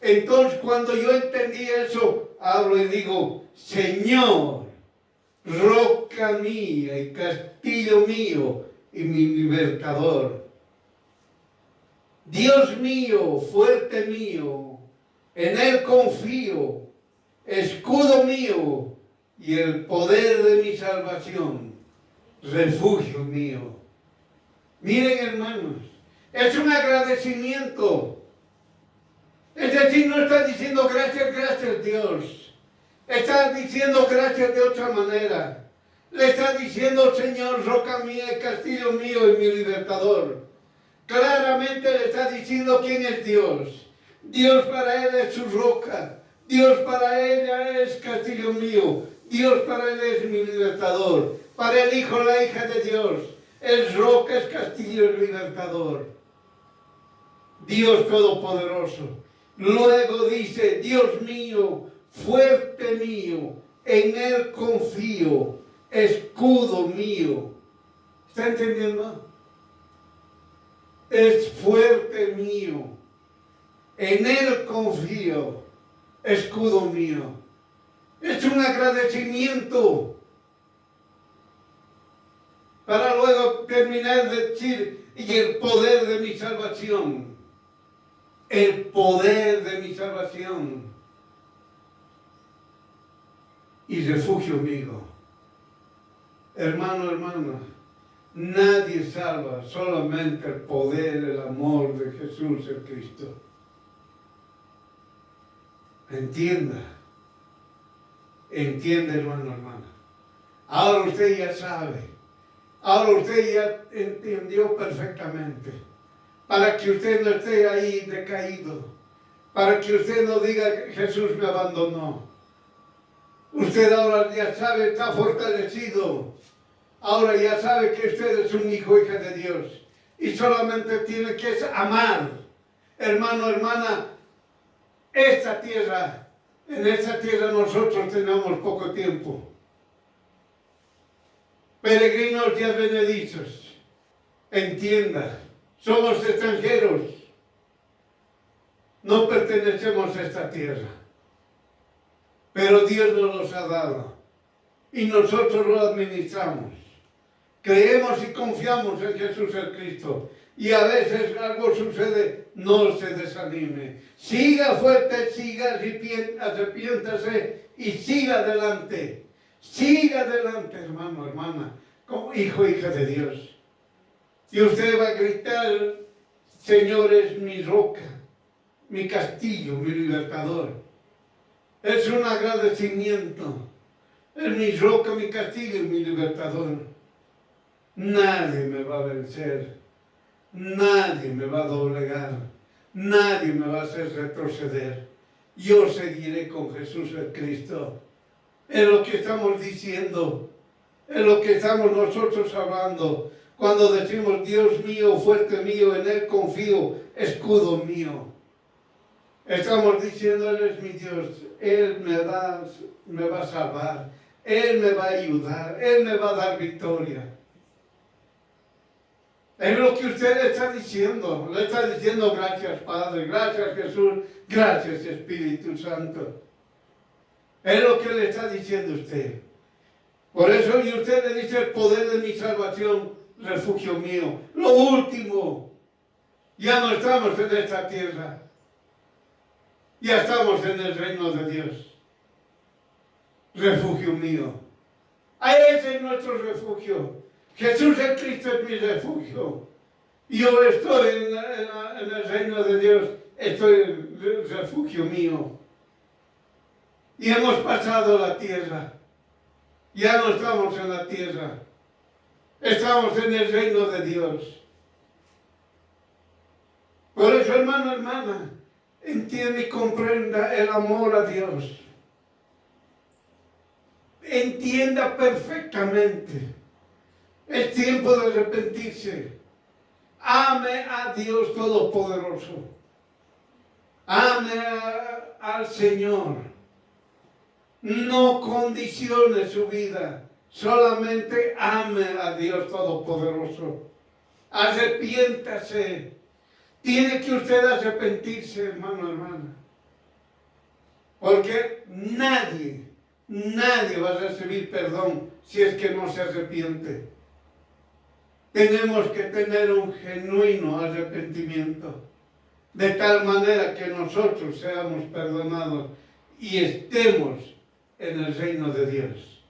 Entonces, cuando yo entendí eso, hablo y digo, Señor, roca mía y castillo mío y mi libertador. Dios mío, fuerte mío, en Él confío, escudo mío y el poder de mi salvación, refugio mío. Miren, hermanos, es un agradecimiento. Es decir, no está diciendo gracias, gracias Dios. Está diciendo gracias de otra manera. Le está diciendo, Señor, roca mía, castillo mío y mi libertador. Claramente le está diciendo quién es Dios. Dios para él es su roca. Dios para ella es castillo mío. Dios para él es mi libertador. Para el hijo, la hija de Dios, es roca, es castillo, es libertador. Dios Todopoderoso. Luego dice, Dios mío, fuerte mío, en Él confío, escudo mío. ¿Está entendiendo? Es fuerte mío, en Él confío, escudo mío. Es un agradecimiento para luego terminar de decir, y el poder de mi salvación. El poder de mi salvación y refugio mío. Hermano, hermana, nadie salva, solamente el poder, el amor de Jesús el Cristo. Entienda, hermano, hermana. Ahora usted ya sabe, ahora usted ya entendió perfectamente. Para que usted no esté ahí decaído, para que usted no diga Jesús me abandonó. Usted ahora ya sabe, está fortalecido. Ahora ya sabe que usted es un hijo, hija de Dios. Y solamente tiene que amar. Hermano, hermana, esta tierra, en esta tierra nosotros tenemos poco tiempo. Peregrinos y advenedizos, entienda. Somos extranjeros, no pertenecemos a esta tierra, pero Dios nos los ha dado y nosotros lo administramos. Creemos y confiamos en Jesús el Cristo y a veces algo sucede, no se desanime. Siga fuerte, siga, arrepiéntase y siga adelante. Siga adelante, hermano, hermana, como hijo, hija de Dios. Y usted va a gritar, Señor es mi roca, mi castillo, mi libertador. Es un agradecimiento. Es mi roca, mi castillo y mi libertador. Nadie me va a vencer. Nadie me va a doblegar. Nadie me va a hacer retroceder. Yo seguiré con Jesús el Cristo. Es lo que estamos diciendo. Es lo que estamos nosotros hablando. Cuando decimos, Dios mío, fuerte mío, en Él confío, escudo mío. Estamos diciendo, Él es mi Dios, Él me va a salvar, Él me va a ayudar, Él me va a dar victoria. Es lo que usted le está diciendo gracias Padre, gracias Jesús, gracias Espíritu Santo. Es lo que le está diciendo usted. Por eso y usted le dice el poder de mi salvación, refugio mío. Lo último, ya no estamos en esta tierra, ya estamos en el reino de Dios. Refugio mío. Ese es nuestro refugio. Jesús el Cristo es mi refugio. Yo estoy en el reino de Dios, estoy en el refugio mío. Y hemos pasado la tierra. Ya no estamos en la tierra. Estamos en el reino de Dios. Por eso, hermano, hermana, entiende y comprenda el amor a Dios. Entienda perfectamente. Es tiempo de arrepentirse. Ame a Dios Todopoderoso. Ame al Señor. No condicione su vida. Solamente ame a Dios Todopoderoso. Arrepiéntase. Tiene que usted arrepentirse, hermano, hermana. Porque nadie va a recibir perdón si es que no se arrepiente. Tenemos que tener un genuino arrepentimiento, de tal manera que nosotros seamos perdonados y estemos en el reino de Dios.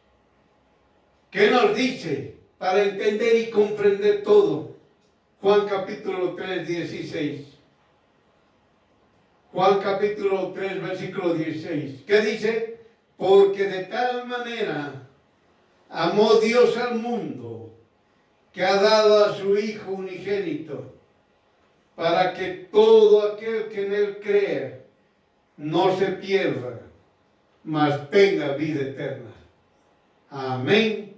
¿Qué nos dice para entender y comprender todo? Juan capítulo 3, 16. Juan capítulo 3, versículo 16. ¿Qué dice? Porque de tal manera amó Dios al mundo, que ha dado a su Hijo unigénito, para que todo aquel que en Él cree no se pierda, mas tenga vida eterna. Amén